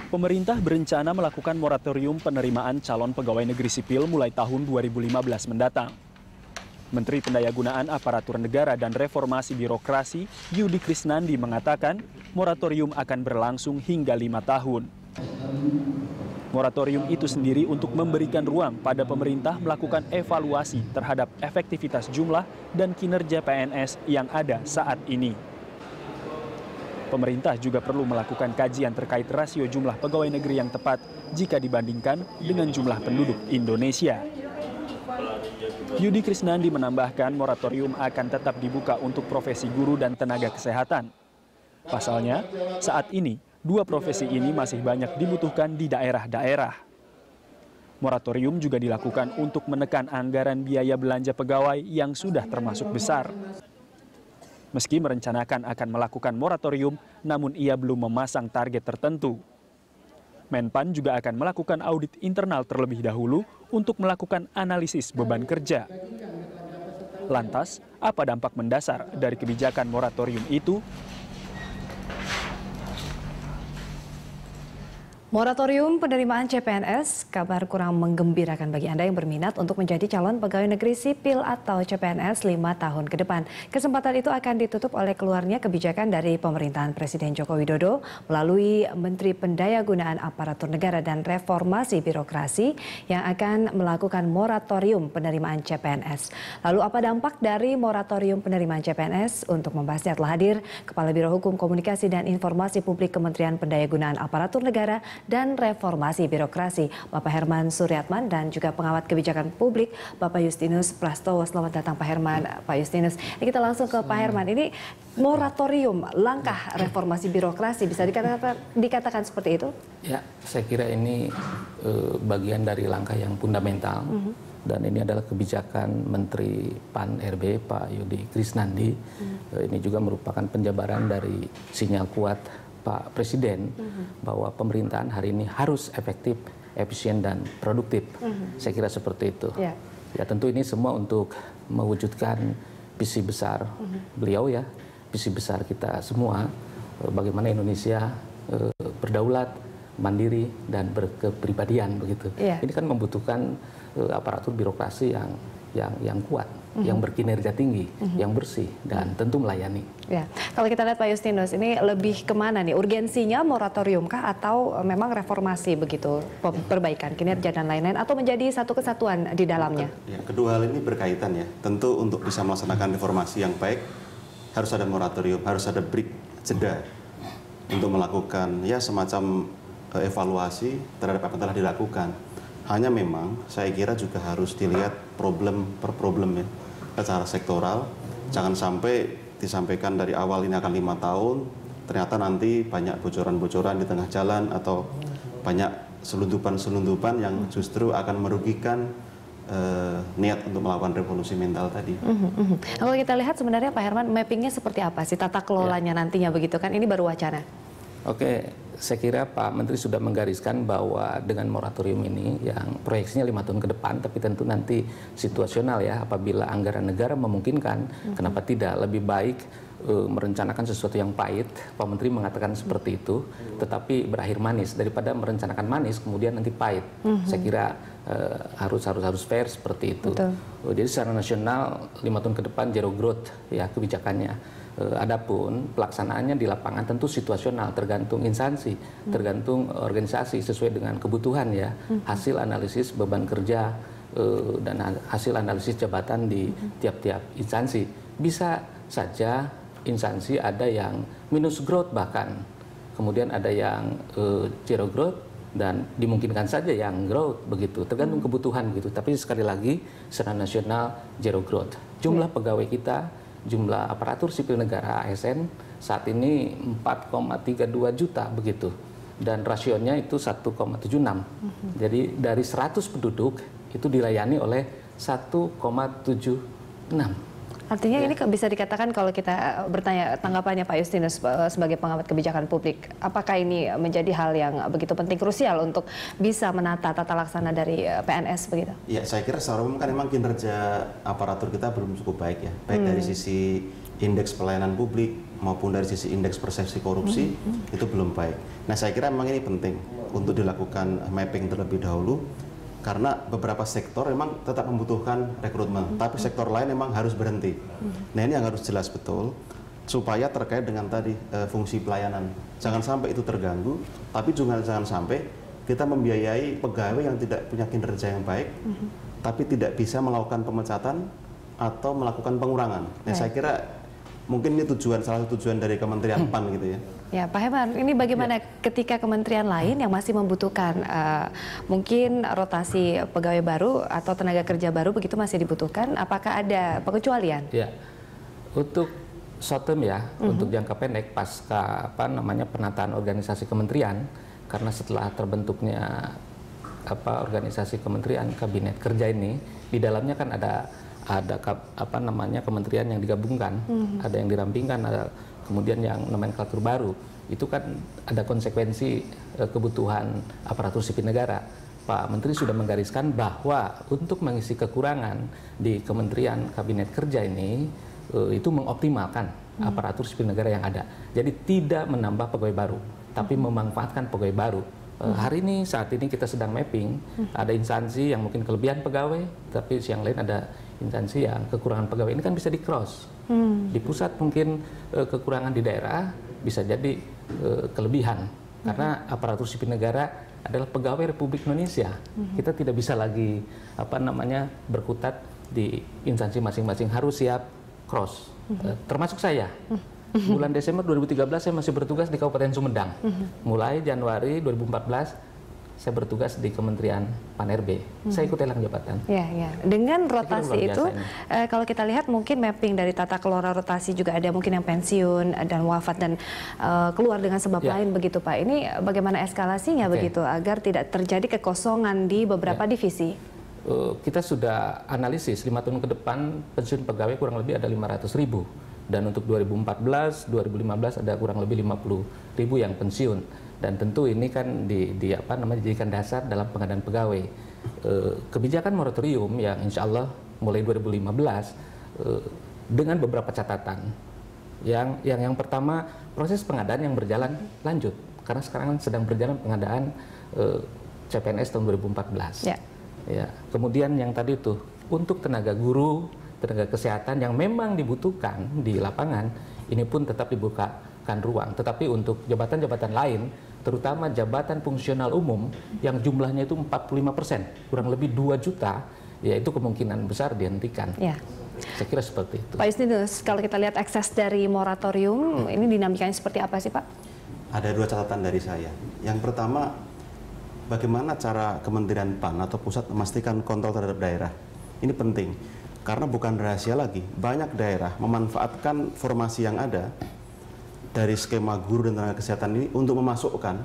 Pemerintah berencana melakukan moratorium penerimaan calon pegawai negeri sipil mulai tahun 2015 mendatang. Menteri Pendayagunaan Aparatur Negara dan Reformasi Birokrasi Yudi Krisnandi mengatakan moratorium akan berlangsung hingga 5 tahun. Moratorium itu sendiri untuk memberikan ruang pada pemerintah melakukan evaluasi terhadap efektivitas jumlah dan kinerja PNS yang ada saat ini. Pemerintah juga perlu melakukan kajian terkait rasio jumlah pegawai negeri yang tepat jika dibandingkan dengan jumlah penduduk Indonesia. Yudi Krisnandi menambahkan moratorium akan tetap dibuka untuk profesi guru dan tenaga kesehatan. Pasalnya, saat ini, dua profesi ini masih banyak dibutuhkan di daerah-daerah. Moratorium juga dilakukan untuk menekan anggaran biaya belanja pegawai yang sudah termasuk besar. Meski merencanakan akan melakukan moratorium, namun ia belum memasang target tertentu. Menpan juga akan melakukan audit internal terlebih dahulu untuk melakukan analisis beban kerja. Lantas, apa dampak mendasar dari kebijakan moratorium itu? Moratorium penerimaan CPNS kabar kurang menggembirakan bagi Anda yang berminat untuk menjadi calon pegawai negeri sipil atau CPNS 5 tahun ke depan. Kesempatan itu akan ditutup oleh keluarnya kebijakan dari pemerintahan Presiden Joko Widodo melalui Menteri Pendayagunaan Aparatur Negara dan Reformasi Birokrasi yang akan melakukan moratorium penerimaan CPNS. Lalu apa dampak dari moratorium penerimaan CPNS? Untuk membahasnya telah hadir Kepala Biro Hukum Komunikasi dan Informasi Publik Kementerian Pendayagunaan Aparatur Negara dan Reformasi Birokrasi, Bapak Herman Suryatman, dan juga Pengawat Kebijakan Publik, Bapak Justinus Prastowo. Selamat datang Pak Herman, Pak Justinus. Ini kita langsung ke Pak Herman. Ini moratorium, langkah reformasi birokrasi, bisa dikatakan seperti itu? Ya, saya kira ini bagian dari langkah yang fundamental. Dan ini adalah kebijakan Menteri PAN RB, Pak Yudi Krisnandi. Ini juga merupakan penjabaran dari sinyal kuat Pak Presiden bahwa pemerintahan hari ini harus efektif, efisien, dan produktif. Saya kira seperti itu. Ya, tentu ini semua untuk mewujudkan visi besar beliau, ya, visi besar kita semua, bagaimana Indonesia berdaulat, mandiri, dan berkepribadian begitu. Ini kan membutuhkan aparatur birokrasi yang kuat, yang berkinerja tinggi, yang bersih, dan tentu melayani. Ya, kalau kita lihat Pak Justinus, ini lebih kemana nih? Urgensinya moratorium kah atau memang reformasi begitu, perbaikan kinerja dan lain-lain, atau menjadi satu kesatuan di dalamnya? Ya, kedua hal ini berkaitan ya. Tentu untuk bisa melaksanakan reformasi yang baik harus ada moratorium, harus ada break, jeda untuk melakukan ya semacam evaluasi terhadap apa yang telah dilakukan. Hanya memang saya kira juga harus dilihat problem per problem ya, secara sektoral. Jangan sampai disampaikan dari awal ini akan 5 tahun, ternyata nanti banyak bocoran-bocoran di tengah jalan atau banyak selundupan-selundupan yang justru akan merugikan niat untuk melakukan revolusi mental tadi. Kalau kita lihat sebenarnya Pak Herman, mappingnya seperti apa sih tata kelolanya nantinya begitu kan? Ini baru wacana. Oke, saya kira Pak Menteri sudah menggariskan bahwa dengan moratorium ini yang proyeksinya 5 tahun ke depan, tapi tentu nanti situasional ya, apabila anggaran negara memungkinkan, kenapa tidak? Lebih baik merencanakan sesuatu yang pahit, Pak Menteri mengatakan seperti itu, tetapi berakhir manis daripada merencanakan manis kemudian nanti pahit. Saya kira harus fair seperti itu. Jadi secara nasional 5 tahun ke depan zero growth ya kebijakannya. Adapun pelaksanaannya di lapangan tentu situasional, tergantung instansi, tergantung organisasi sesuai dengan kebutuhan ya, hasil analisis beban kerja dan hasil analisis jabatan di tiap-tiap instansi. Bisa saja instansi ada yang minus growth bahkan, kemudian ada yang zero growth, dan dimungkinkan saja yang growth begitu, tergantung kebutuhan gitu. Tapi sekali lagi secara nasional zero growth. Jumlah pegawai kita, jumlah aparatur sipil negara ASN saat ini 4,32 juta begitu, dan rasionya itu 1,76. Jadi dari 100 penduduk itu dilayani oleh 1,76. Artinya ini bisa dikatakan kalau kita bertanya tanggapannya Pak Justinus sebagai pengamat kebijakan publik, apakah ini menjadi hal yang begitu penting, krusial untuk bisa menata tata laksana dari PNS begitu? Ya, saya kira secara umum kan memang kinerja aparatur kita belum cukup baik ya, baik dari sisi indeks pelayanan publik maupun dari sisi indeks persepsi korupsi itu belum baik. Nah, saya kira memang ini penting untuk dilakukan mapping terlebih dahulu karena beberapa sektor memang tetap membutuhkan rekrutmen, tapi sektor lain memang harus berhenti. Nah, ini yang harus jelas betul supaya terkait dengan tadi fungsi pelayanan. Jangan sampai itu terganggu, tapi juga jangan sampai kita membiayai pegawai yang tidak punya kinerja yang baik, tapi tidak bisa melakukan pemecatan atau melakukan pengurangan. Nah, saya kira mungkin ini salah satu tujuan dari Kementerian PAN gitu ya. Ya, Pak Herman, ini bagaimana ketika kementerian lain yang masih membutuhkan mungkin rotasi pegawai baru atau tenaga kerja baru begitu masih dibutuhkan, apakah ada pengecualian? Ya, untuk short term ya, untuk jangka pendek pasca penataan organisasi kementerian, karena setelah terbentuknya organisasi kementerian kabinet kerja ini, di dalamnya kan ada kementerian yang digabungkan, ada yang dirampingkan, ada kemudian yang nomenklatur baru. Itu kan ada konsekuensi kebutuhan aparatur sipil negara. Pak Menteri sudah menggariskan bahwa untuk mengisi kekurangan di Kementerian Kabinet Kerja ini itu mengoptimalkan aparatur sipil negara yang ada. Jadi tidak menambah pegawai baru, tapi memanfaatkan pegawai baru. Hari ini, saat ini kita sedang mapping, ada instansi yang mungkin kelebihan pegawai, tapi yang lain ada instansi yang kekurangan pegawai. Ini kan bisa di-cross. Di pusat mungkin kekurangan, di daerah bisa jadi kelebihan. Karena aparatur sipil negara adalah pegawai Republik Indonesia. Kita tidak bisa lagi berkutat di instansi masing-masing, harus siap cross. Termasuk saya. Bulan Desember 2013 saya masih bertugas di Kabupaten Sumedang. Mulai Januari 2014 saya bertugas di Kementerian PAN-RB. Saya ikut lelang jabatan. Ya. Dengan rotasi itu, kalau kita lihat mungkin mapping dari tata kelola rotasi juga ada mungkin yang pensiun dan wafat dan keluar dengan sebab lain begitu Pak. Ini bagaimana eskalasinya begitu agar tidak terjadi kekosongan di beberapa divisi? Kita sudah analisis 5 tahun ke depan pensiun pegawai kurang lebih ada 500.000. Dan untuk 2014, 2015 ada kurang lebih 50.000 yang pensiun. Dan tentu ini kan dijadikan dasar dalam pengadaan pegawai. Kebijakan moratorium yang insya Allah mulai 2015 dengan beberapa catatan. Yang pertama, proses pengadaan yang berjalan lanjut. Karena sekarang sedang berjalan pengadaan CPNS tahun 2014. Ya. Kemudian yang tadi itu, untuk tenaga guru, tenaga kesehatan yang memang dibutuhkan di lapangan, ini pun tetap dibukakan ruang. Tetapi untuk jabatan-jabatan lain, terutama jabatan fungsional umum yang jumlahnya itu 45%, kurang lebih 2 juta, ya itu kemungkinan besar dihentikan. Ya. Saya kira seperti itu. Pak Justinus, kalau kita lihat ekses dari moratorium, ini dinamikanya seperti apa sih Pak? Ada 2 catatan dari saya. Yang pertama, bagaimana cara Kementerian PAN atau pusat memastikan kontrol terhadap daerah. Ini penting. Karena bukan rahasia lagi, banyak daerah memanfaatkan formasi yang ada dari skema guru dan tenaga kesehatan ini untuk memasukkan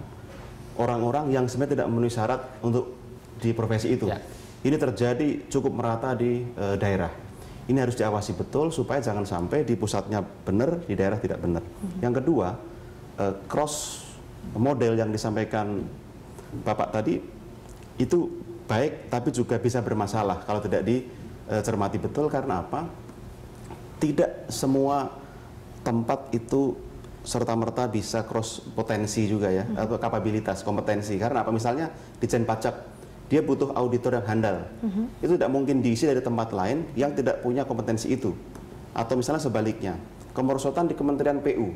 orang-orang yang sebenarnya tidak memenuhi syarat untuk di profesi itu. Ya. Ini terjadi cukup merata di daerah. Ini harus diawasi betul supaya jangan sampai di pusatnya benar, di daerah tidak benar. Yang kedua, cross model yang disampaikan Bapak tadi itu baik, tapi juga bisa bermasalah kalau tidak cermati betul. Karena apa? Tidak semua tempat itu serta-merta bisa cross potensi juga ya, atau kapabilitas, kompetensi. Karena apa? Misalnya di Dijen Pajak, dia butuh auditor yang handal. Itu tidak mungkin diisi dari tempat lain yang tidak punya kompetensi itu. Atau misalnya sebaliknya, kemerosotan di Kementerian PU.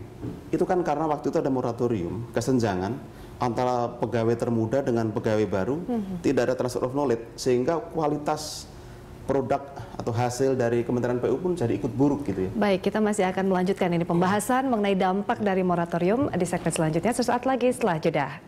Itu kan karena waktu itu ada moratorium, kesenjangan antara pegawai termuda dengan pegawai baru, tidak ada transfer of knowledge, sehingga kualitas produk atau hasil dari Kementerian PU pun jadi ikut buruk gitu ya. Baik, kita masih akan melanjutkan ini pembahasan mengenai dampak dari moratorium di segmen selanjutnya sesaat lagi setelah jeda.